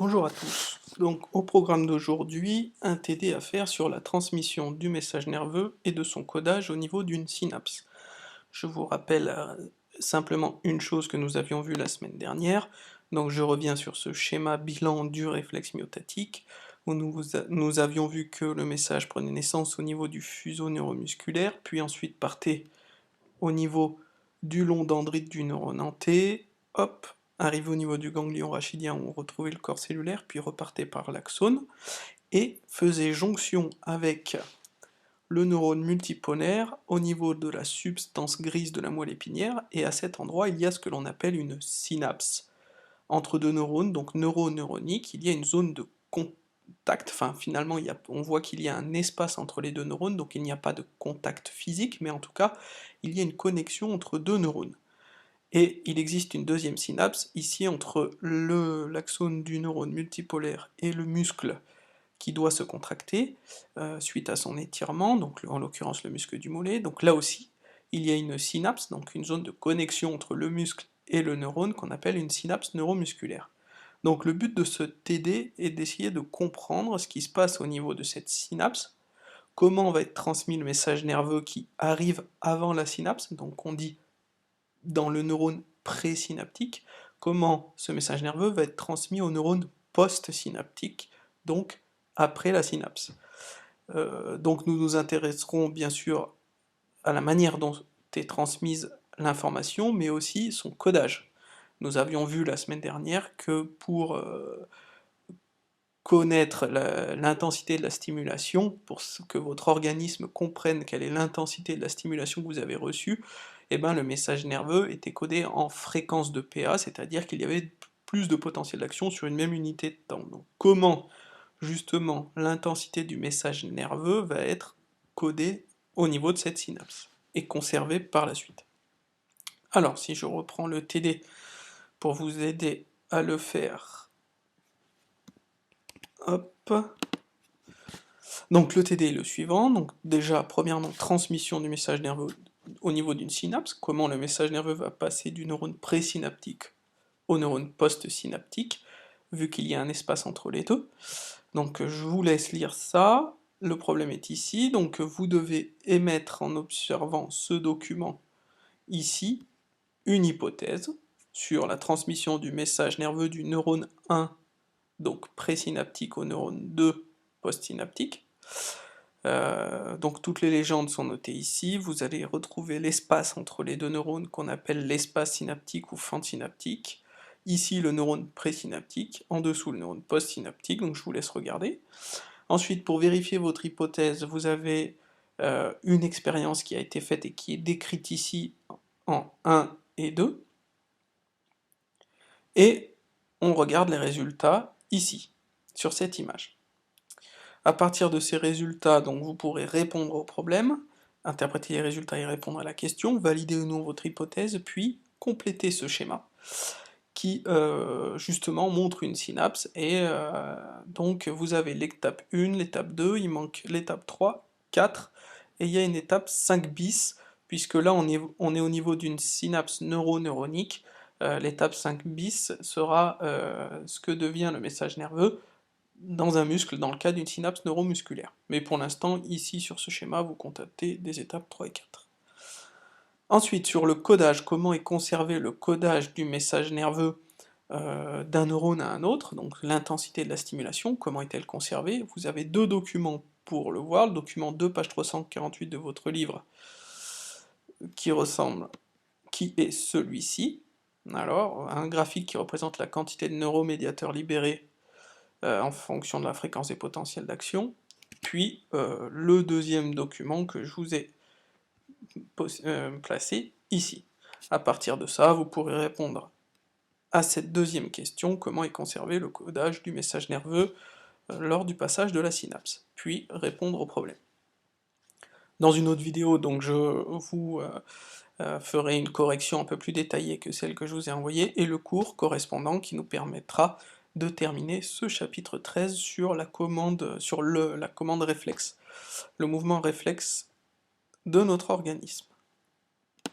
Bonjour à tous. Donc au programme d'aujourd'hui, un TD à faire sur la transmission du message nerveux et de son codage au niveau d'une synapse. Je vous rappelle simplement une chose que nous avions vue la semaine dernière. Donc je reviens sur ce schéma bilan du réflexe myotatique, où nous avions vu que le message prenait naissance au niveau du fuseau neuromusculaire, puis ensuite partait au niveau du long dendrite du neurone en T, hop, arrivé au niveau du ganglion rachidien où on retrouvait le corps cellulaire, puis repartait par l'axone, et faisait jonction avec le neurone multipolaire au niveau de la substance grise de la moelle épinière, et à cet endroit il y a ce que l'on appelle une synapse. Entre deux neurones, donc neuroneuronique, il y a une zone de contact, enfin finalement on voit qu'il y a un espace entre les deux neurones, donc il n'y a pas de contact physique, mais en tout cas il y a une connexion entre deux neurones. Et il existe une deuxième synapse, ici entre l'axone du neurone multipolaire et le muscle qui doit se contracter suite à son étirement, donc en l'occurrence le muscle du mollet, donc là aussi il y a une synapse, donc une zone de connexion entre le muscle et le neurone qu'on appelle une synapse neuromusculaire. Donc le but de ce TD est d'essayer de comprendre ce qui se passe au niveau de cette synapse, comment va être transmis le message nerveux qui arrive avant la synapse, donc on dit dans le neurone présynaptique, comment ce message nerveux va être transmis au neurone postsynaptique, donc après la synapse. Donc nous nous intéresserons bien sûr à la manière dont est transmise l'information, mais aussi son codage. Nous avions vu la semaine dernière que pour connaître l'intensité de la stimulation, pour que votre organisme comprenne quelle est l'intensité de la stimulation que vous avez reçue, eh ben, le message nerveux était codé en fréquence de PA, c'est-à-dire qu'il y avait plus de potentiel d'action sur une même unité de temps. Donc comment, justement, l'intensité du message nerveux va être codée au niveau de cette synapse, et conservée par la suite. Alors, si je reprends le TD pour vous aider à le faire, hop. Donc le TD est le suivant, donc déjà, premièrement, transmission du message nerveux au niveau d'une synapse, comment le message nerveux va passer du neurone présynaptique au neurone postsynaptique, vu qu'il y a un espace entre les deux. Donc je vous laisse lire ça, le problème est ici, donc vous devez émettre en observant ce document ici, une hypothèse sur la transmission du message nerveux du neurone 1, donc présynaptique au neurone 2, postsynaptique. Donc toutes les légendes sont notées ici, vous allez retrouver l'espace entre les deux neurones qu'on appelle l'espace synaptique ou fente synaptique, ici le neurone présynaptique, en dessous le neurone postsynaptique, donc je vous laisse regarder. Ensuite, pour vérifier votre hypothèse, vous avez une expérience qui a été faite et qui est décrite ici en 1 et 2, et on regarde les résultats ici, sur cette image. À partir de ces résultats, donc vous pourrez répondre au problème, interpréter les résultats et répondre à la question, valider ou non votre hypothèse, puis compléter ce schéma, qui justement montre une synapse, et donc vous avez l'étape 1, l'étape 2, il manque l'étape 3, 4, et il y a une étape 5 bis, puisque là on est au niveau d'une synapse neuroneuronique, l'étape 5 bis sera ce que devient le message nerveux dans un muscle, dans le cas d'une synapse neuromusculaire. Mais pour l'instant, ici sur ce schéma, vous constatez des étapes 3 et 4. Ensuite, sur le codage, comment est conservé le codage du message nerveux d'un neurone à un autre, donc l'intensité de la stimulation, comment est-elle conservée? Vous avez deux documents pour le voir, le document 2, page 348 de votre livre, qui est celui-ci. Alors, un graphique qui représente la quantité de neuromédiateurs libérés en fonction de la fréquence des potentiels d'action, puis le deuxième document que je vous ai placé ici. À partir de ça, vous pourrez répondre à cette deuxième question, comment est conservé le codage du message nerveux lors du passage de la synapse, puis répondre au problème. Dans une autre vidéo, donc je vous ferai une correction un peu plus détaillée que celle que je vous ai envoyée, et le cours correspondant qui nous permettra de terminer ce chapitre 13 sur la commande réflexe, le mouvement réflexe de notre organisme.